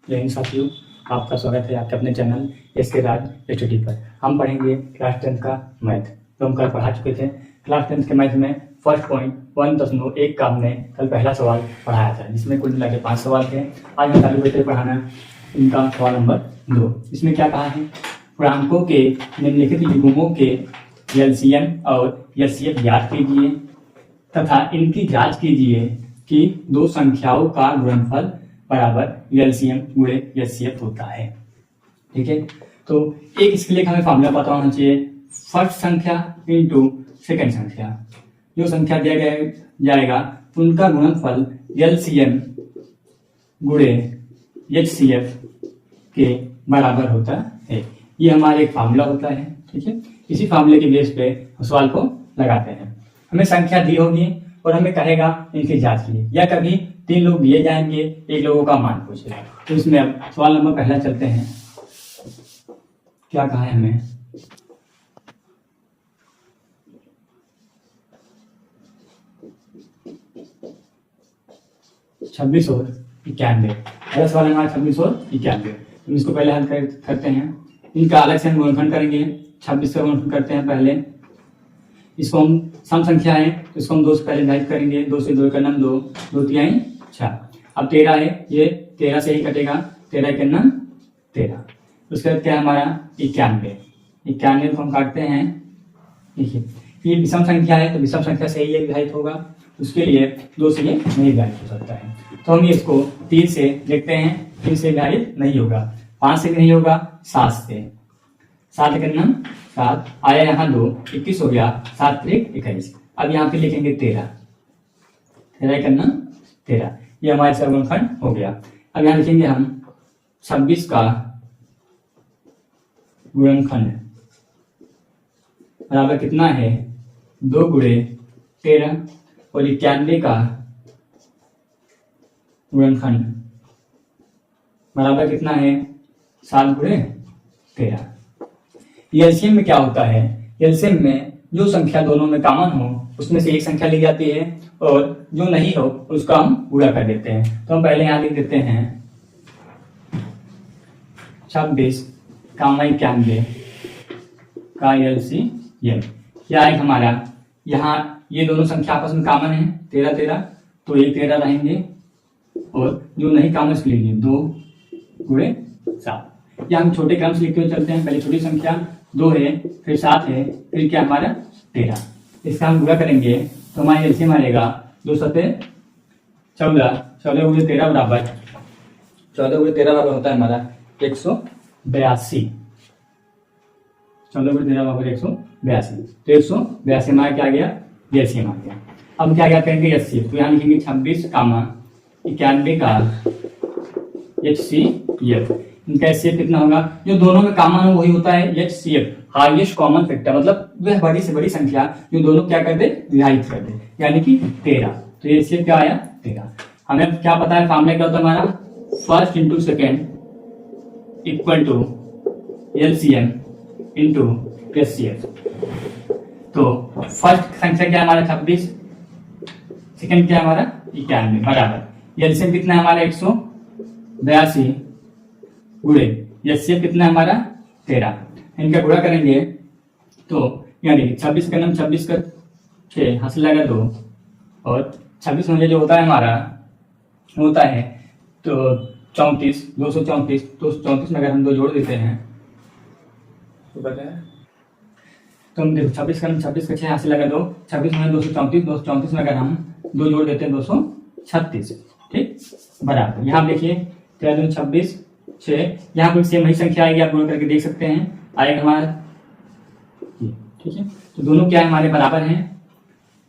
जय हिंद साथियों, आपका स्वागत है आपके अपने चैनल एसके राज स्टडी पर। हम पढ़ेंगे क्लास 10 का मैथ जो हम कल पढ़ा चुके थे। क्लास 10 के मैथ में फर्स्ट पॉइंट 1.1 का हमने कल पहला सवाल पढ़ाया था, जिसमें कुल मिला के 5 सवाल थे। आज हम चालू करते पढ़ाना इनका सवाल नंबर 2। इसमें क्या कहा है, पूर्णांकों के निम्नलिखित युग्मों के एलसीएम और एचसीएफ ज्ञात कीजिए तथा इनकी जांच कीजिए कि दो संख्याओं का गुणनफल बराबर एलसीएम गुणे एचसीएफ होता है। ठीक है, तो एक इसके लिए हमें फॉर्मूला पता होना चाहिए, फर्स्ट संख्या इनटू सेकंड संख्या। जो संख्या दिया जाएगा उनका गुणनफल एलसीएम गुणे एचसीएफ के बराबर होता है। ये हमारा एक फार्मूला होता है। ठीक है, इसी फार्मूले के बेस पे सवाल को लगाते हैं। हमें संख्या दी होगी और हमें कहेगा इनकी जांच कीजिए, या कभी 3 लोग दिए जाएंगे, एक लोगों का मान पूछेगा। तो इसमें अब सवाल नंबर पहला चलते हैं। क्या कहा है हमें, छब्बीस और 91। पहला सवाल हमारा 26 और 91। तो इसको पहले हल करते हैं। इनका अलग से हम गुणनखंड करेंगे। 26 का गुणनखंड करते हैं पहले। इसको हम सम संख्या है तो इसको हम 2 से पहले डिवाइड करेंगे। 2 से 2 का नाम 2, 2 3 6। अब 13 है, ये 13 से ही कटेगा, 13 का नाम 13। उसके बाद क्या हमारा 91। 91 को हम काटते हैं। देखिए ये विषम संख्या है तो विषम संख्या से ही ये विभाजित होगा, उसके लिए 2 से ये नहीं विभाजित हो सकता है। तो हम इसको 3 से देखते हैं, 3 से विभाजित नहीं होगा, 5 से भी नहीं होगा, 7 से। 7 का नाम 7 आया, यहाँ 2 21 हो गया, 7 3 21। अब यहाँ पे लिखेंगे 13, 13 का नाम 13। ये हमारे सर्वगुणनखंड हो गया। अब यहाँ लिखेंगे हम 26 का गुणनखंड बराबर कितना है, 2 गुणे 13, और 91 का गुणनखंड बराबर कितना है, 7 गुणे 13। एलसीएम में क्या होता है, एलसीएम में जो संख्या दोनों में कॉमन हो उसमें से एक संख्या ली जाती है और जो नहीं हो उसका हम गुणा कर देते हैं। तो हम पहले यहाँ लिख देते हैं 26 का 91 का एलसीएम। क्या है हमारा, यहाँ ये दोनों संख्या आपस में कॉमन है, 13 13, तो ये 13 रहेंगे, और जो नहीं कॉमन उसके लिए 2 गुणे 7। या हम छोटे क्रम से लिखते हुए चलते हैं। पहले छोटी संख्या 2 है, फिर 7 है, फिर क्या हमारा 13। इसका हम गुणा करेंगे तो हमारा एलसीएम आएगा 2 7 14, 14 गुणे 13 बराबर, 14 गुणे 13 बराबर होता है हमारा 182। 14 गुणे 13 बराबर 182। तो 182 हमारा क्या आ गया, एलसीएम आ गया। अब क्या करेंगे एचसीएफ, तो यहाँ लिखेंगे 26 कामा 91 का एचसीएफ। इनका एचसीएफ कितना होगा, जो दोनों में कॉमन हो वही होता है एचसीएफ, हाईएस्ट कॉमन फैक्टर, मतलब वह बड़ी से बड़ी संख्या जो दोनों क्या कर दे, विभाजित कर दे, यानी कि 13। तो एचसीएफ क्या आया, 13। हमें क्या पता है फॉर्मूला क्या होता है हमारा, first into second equal to LCM into HCF. तो फर्स्ट संख्या क्या हमारा 26, सेकेंड क्या हमारा 91 बराबर एलसीएम कितना है हमारा 182 गुणे एचसीएफ कितना है हमारा 13। इनका गुणा करेंगे तो यानी 26 का नाम 26 का 6 हासिल लगा 2, और 26 में जो होता है हमारा होता है तो 34, 234। तो 34 में अगर हम 2 जोड़ देते हैं तो पता है, तो हम देखो 26 का नाम 26 का 6 हासिल लगा 2, 26 में 234, 234 में अगर हम 2 जोड़ देते हैं 236। ठीक, बराबर यहाँ देखिए 13 26 6, यहाँ पर सेम वही संख्या आएगी, आप गुणा करके देख सकते हैं, आएगा हमारा। ठीक है, तो दोनों क्या है हमारे बराबर हैं,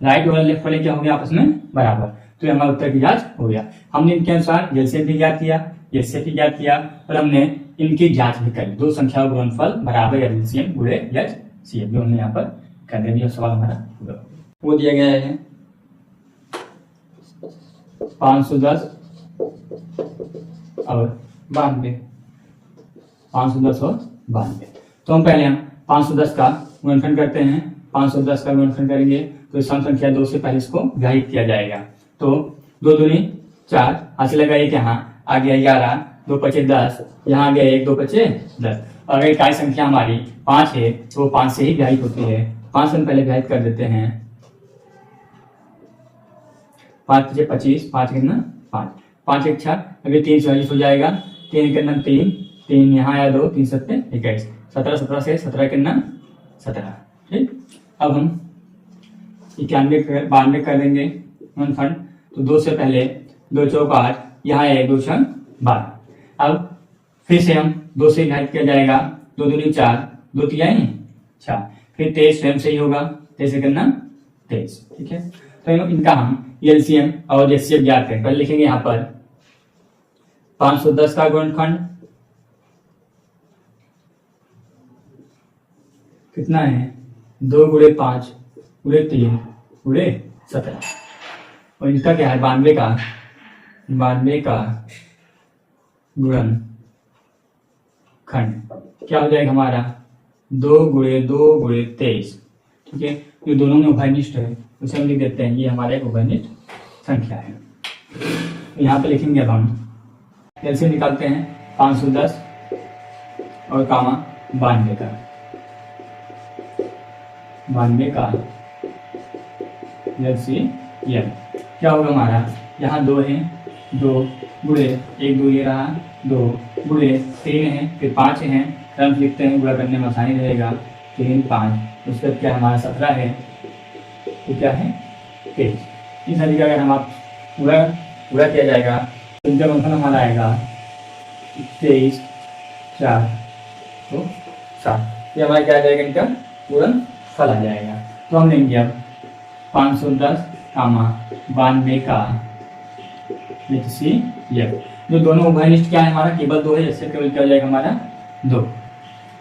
राइट और लेफ्ट वाले क्या हो गया आपस में बराबर। तो ये हमारा उत्तर की जांच हो गया। हमने इनके अनुसार एलसीएम भी ज्ञात किया, एचसीएफ भी ज्ञात किया, और हमने इनकी जांच भी करी, दो संख्याओं का गुणनफल बराबर एलसीएम गुणे एचसीएफ, जो हमने यहाँ पर कर दिया। सवाल हमारा वो दिया गया है 510 और 92, 510 और 92। तो हम पहले 510 का गुणनखंड करते हैं। 510 का गुणनखंड करेंगे तो सम संख्या 2 से पहले इसको विभाजित किया जाएगा। तो 2 दूनी 4 हासिल लगा, एक यहाँ आ गया 11, 2 पचे 10, यहाँ गया 1 2 पचे 10। अगर इकाई संख्या हमारी 5 है तो 5 से ही विभाजित होती है। 5 से हम पहले विभाजित कर देते हैं। 5 पचे 25, 5 कितना 5, 5 एक 6, अभी 3 से विभाजित हो जाएगा। 3 कितना 3, 3 यहाँ आया 2, 3 7 21, 17 17 से 17 कितना 17। ठीक, अब हम 91 92 कर देंगे गुणनखंड। तो 2 से पहले 2 चौक 8, यहाँ है 2 छंग 12। अब फिर से हम 2 से विभाजित किया जाएगा। 2 दूनी 4, 2 तिहाई 6, फिर 23 स्वयं से ही होगा। 23 से करना 23। ठीक है, तो इनका हम एलसीएम और एचसीएफ ज्ञात करें। पहले लिखेंगे यहाँ पर 510 का गुणनखंड कितना है 2 गुणे 5 गुणे 3 गुणे 17, और इनका क्या है 92 का गुणनखंड क्या हो जाएगा हमारा 2 गुणे 2 गुणे 23। ठीक है, ये दोनों में उभयनिष्ठ है, उसे हम लिख देते हैं ये हमारा एक उभयनिष्ठ संख्या है। तो यहाँ पे लिखेंगे अब हम एलसीएम निकालते हैं 510 और कामा 92 का एलसीएम क्या होगा हमारा, यहाँ 2 है 2 गुणे 1 2 ये रहा 2 गुणे 3 है, फिर 5 है, क्रम लिखते हैं, गुणा करने में आसानी रहेगा। 3 5, उसके बाद क्या हमारा 17 है, तो क्या है 23। इस सभी का अगर हम आप पूरा किया जाएगा तो इनका गुणनखंड हमारा आएगा 23 4 तो 7। ये हमारा क्या आ जाएगा, इनका गुणनफल आ जाएगा। तो हम लेंगे अब 510 कामा 92 का एचसीएफ। जो दोनों उभयनिष्ठ क्या है हमारा, केवल 2 है, इससे केवल क्या हो जाएगा हमारा 2।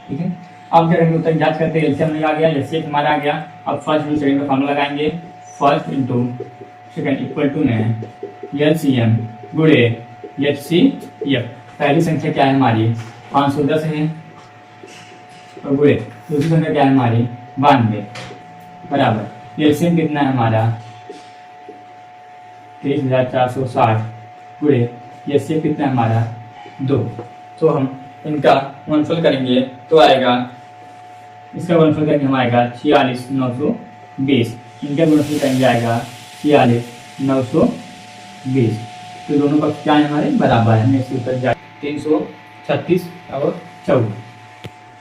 ठीक है, अब क्या करेंगे उत्तर जांच करते हैं। एलसीएम नहीं आ गया, एचसीएफ हमारा आ गया। अब फर्स्ट इंटू सेकंड का फॉर्मूला लगाएंगे। First into second equal to में एलसीएम गुणे एचसीएफ। पहली संख्या क्या है हमारी 510 है, और गुणे दूसरी संख्या क्या है हमारी 92 बराबर एलसीएम कितना है हमारा 23,460 गुणे एचसीएफ कितना है हमारा 2। तो हम इनका गुणनफल करेंगे तो आएगा, इसका गुणनफल करेंगे हम आएगा 46,920। इनका गुणनफल करेंगे आएगा 46,920। तो दोनों पक्ष क्या है हमारे बराबर है। नेक्स्ट उत्तर जाए 336 और 14,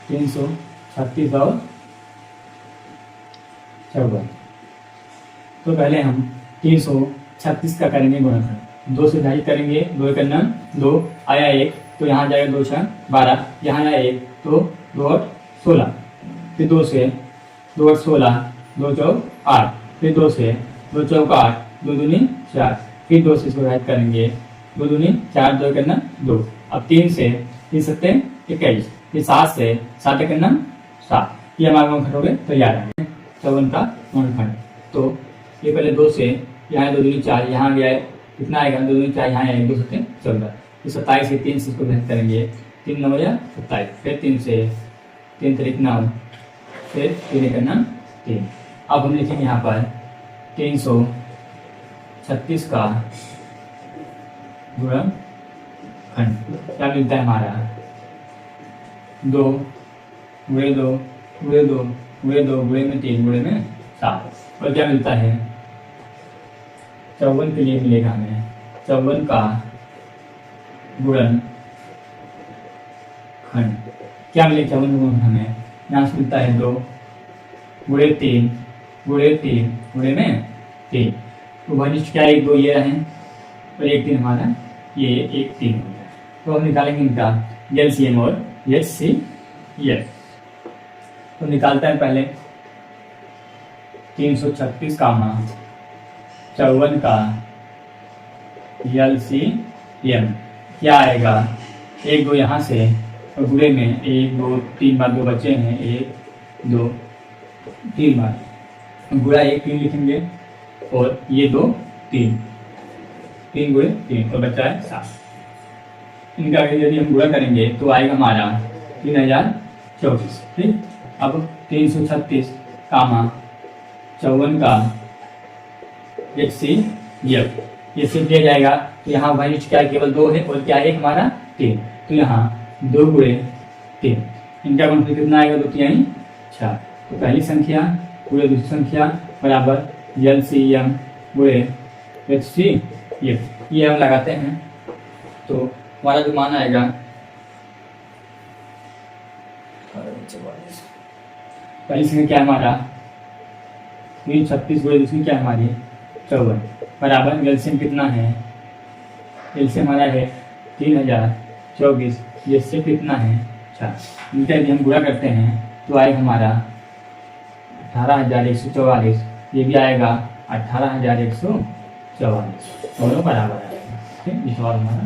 336 और 14। तो पहले हम 336 का करेंगे गुणनफल। 2 से विभाजित करेंगे, 2 करना 2 आया 1, तो यहाँ जाएगा 2 6 12, यहाँ आया 1 तो 2 8 16, फिर 2 से 2 8 16, 2 चौक 8, फिर 2 से 2 चौक 8, 2 दूनी 4, फिर 2 से इसको विभाजित करेंगे, 2 दूनी 4, 2 करना 2। अब 3 से 3 सत्ते 21, फिर 7 से 7 करना 7। ये हमारा गुणनखंड हो गए तैयार है 54 का गुणनखंड। तो ये पहले 2 से यहाँ 2 दूनी 4, यहाँ गया कितना आएगा 2 दूनी 4, यहाँ आएगा 2 सत्ते 14, फिर 27 से 3 से इसको विभाजित करेंगे, 3 9 या 27, फिर 3 से 3 3 9, फिर 3 करना 3। अब हम लिखेंगे यहाँ पर 336 का गुणनखंड क्या मिलता है हमारा 2 गुणे 2 गुणे 2 गुणे 2 गुणे में 3 गुणे में 7, और क्या मिलता है 54 के लिए मिलेगा हमें 54 का गुणनखंड क्या मिलेगा 54 गुणनखंड हमें यहाँ से मिलता है 2 गुणे 3 गुणे 3 गुणे में 3। तो वनिष्ठ क्या 1 2 ये रहे और 1 3 हमारा ये 1 3 हो गया। तो हम निकालेंगे इनका एलसीएम और एचसीएफ। तो निकालते हैं पहले 336 का 54 का एलसीएम क्या आएगा 1 2 यहाँ से और गुणे में 1 2 3 बार 2 बचे हैं 1 2 3 बार गुणा 1 3 लिखेंगे और ये 2 3 3 गुणे 3 और बचा है 7। इनका यदि हम गुणा करेंगे तो आएगा हमारा 3024। ठीक, अब 336 कामा 54 का एचसीएफ ये सिर्फ दिया जाएगा। तो यहाँ वनिष्ठ क्या केवल 2 है और क्या 1 हमारा 3। तो यहाँ 2 गुणे 3, इनका गुणनफल कितना आएगा? 2 3 4। तो पहली संख्या गुणे दूसरी संख्या बराबर LCM गुणे HCF, ये हम लगाते हैं तो हमारा जो मान आएगा पहली संख्या क्या है हमारा 336 गुणे दूसरी क्या है हमारी 54 बराबर एलसीएम कितना है? एलसीएम हमारा है 3024, एचसीएफ कितना है 4। इनका यदि हम गुणा करते हैं तो आएगा हमारा 18144, ये भी आएगा 18144, दोनों बराबर आएगा। ठीक, ये सवाल हमारा।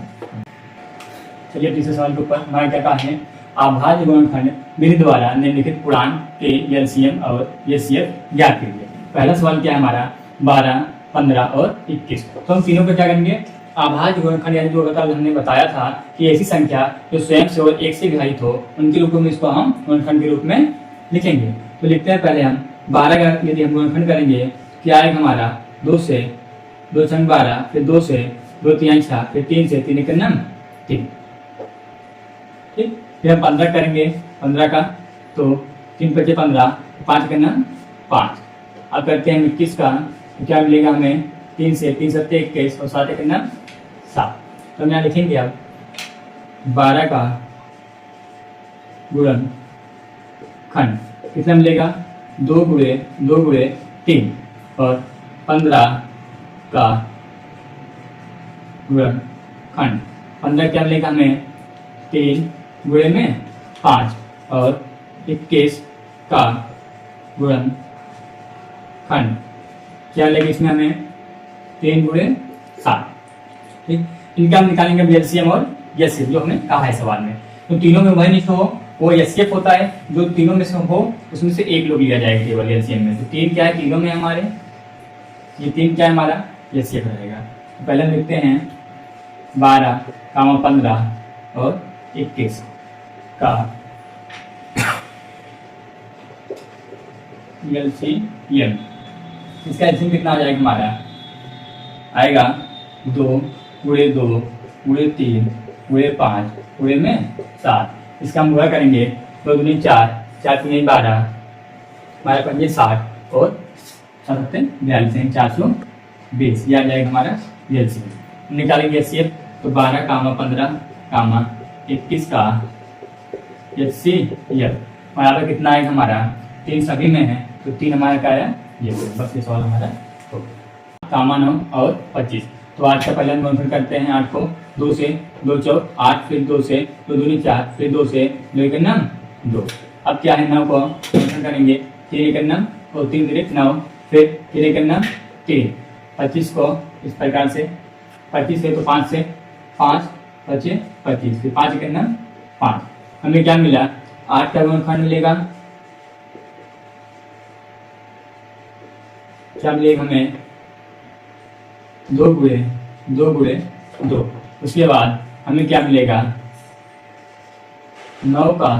चलिए तीसरे सवाल के ऊपर हमारा क्या कहा है? अभाज्य गुणनखंड विधि द्वारा निम्नलिखित पूर्णांक के एलसीएम और एचसीएफ ज्ञात कीजिए। पहला सवाल क्या है हमारा 12, 15 और 21। तो हम तीनों को क्या करेंगे? अभाज्य गुणनखंड यानी जो हमने बताया था कि ऐसी संख्या जो स्वयं से और एक से विभाजित हो उनके रूप में इसको हम गुणनखंड के रूप में लिखेंगे। तो लिखते हैं पहले हम 12 का यदि हम गुणनखंड करेंगे क्या आएगा हमारा 2 से 2 छंग 12, फिर 2 से 2 3 6, फिर 3 से 3 1 9 3। ठीक, फिर हम 15 करेंगे 15 का तो 3 5 15, 5 का 5। अब करते हैं 21 का तो क्या मिलेगा हमें 3 से 3 7 21 और 7 1 7। तो हम यहाँ लिखेंगे अब 12 का गुणन खंड कितना मिलेगा 2 गुणे 3 और 15 का गुणन खंड 15 क्या मिलेगा हमें 3 गुणे में 5 और 21 का गुणन खंड क्या मिलेगा इसमें हमें 3 गुणे 7। ठीक, इनका हम निकालेंगे एलसीएम और एचसीएफ जो हमने कहा है सवाल में। तो तीनों में वही निष्ठ हो वो एचसीएफ होता है, जो तीनों में से हो उसमें से एक लोग लिया जाएगा केवल एलसीएम में। तो 3 क्या है तीनों में हमारे, ये 3 क्या है हमारा एचसीएफ रहेगा। तो पहले हम लिखते हैं 12, 15 और 21 का एलसीएम। इसका एलसीएम कितना आ जाएगा हमारा आएगा 2 गुणे 2 गुणे 3 गुणे 5 गुणे में 7। इसका हम गुणा करेंगे 2 दूनी 4, 4 3 12, 12 5 60 और 7 42 420, यह आ जाएगा हमारा एलसीएम। निकालेंगे एचसीएफ तो 12, 15, 21 का एचसीएफ बराबर कितना आएगा हमारा 3 सभी में है तो 3 हमारा क्या आया ये। बस ये सवाल हमारा हो गया। 9 और 25। तो 8 का पहले हम गुणनफल करते हैं 8 को 2 से 2 4 8, फिर 2 से 2 दूनी 4, फिर 2 से 2 1 2। अब क्या है 9 को गुणनफल करेंगे 3 1 9 और 3 3 9, फिर 3 1 3। 25 को इस प्रकार से 25 है तो 5 से 5 5 25, फिर 5 1 5। हमें क्या मिला 8 का गुणनखंड मिलेगा क्या मिलेगा हमें 2 गुणे 2। उसके बाद हमें क्या मिलेगा 9 का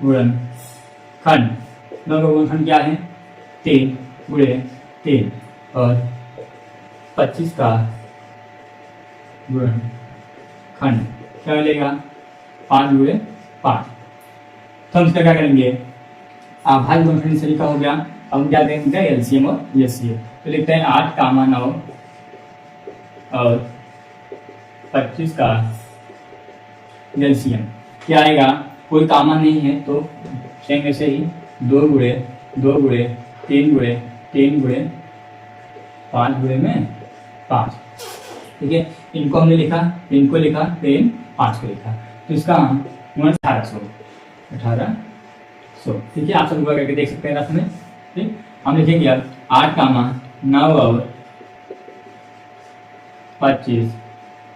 गुणनखंड। 9 का गुणनखंड क्या है 3 गुणे 3 और 25 का गुणनखंड क्या मिलेगा 5 गुणे 5। तो हम इसका क्या करेंगे अभाज्य गुणनखंड से लिखा हो गया। अब हम क्या देंगे एलसीएम और एचसीएफ। तो लिखते हैं 8, 9 और 25 का एलसीएम क्या आएगा, कोई कामा नहीं है तो सेम ऐसे ही 2 गुणे 3 गुणे 3 गुणे 5 गुणे में 5। ठीक है, इनको हमने लिखा, इनको लिखा, फिर 5 को लिखा। तो इसका हम 1800। ठीक है, आप सब करके देख सकते हैं रफ में। ठीक, हम लिखेंगे अब 8, 9 और 25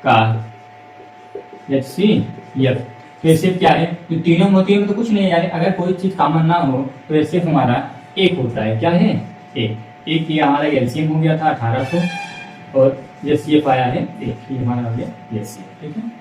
का HCF। तो एचसीएफ क्या है, तो तीनों मोतियों में तो कुछ नहीं है यार, अगर कोई चीज कॉमन ना हो तो एचसीएफ हमारा 1 होता है। क्या है 1 की हमारा एलसीएम हो गया था 1800 और एचसीएफ आया है 1, ये हमारा हो गया एचसीएफ। ठीक है।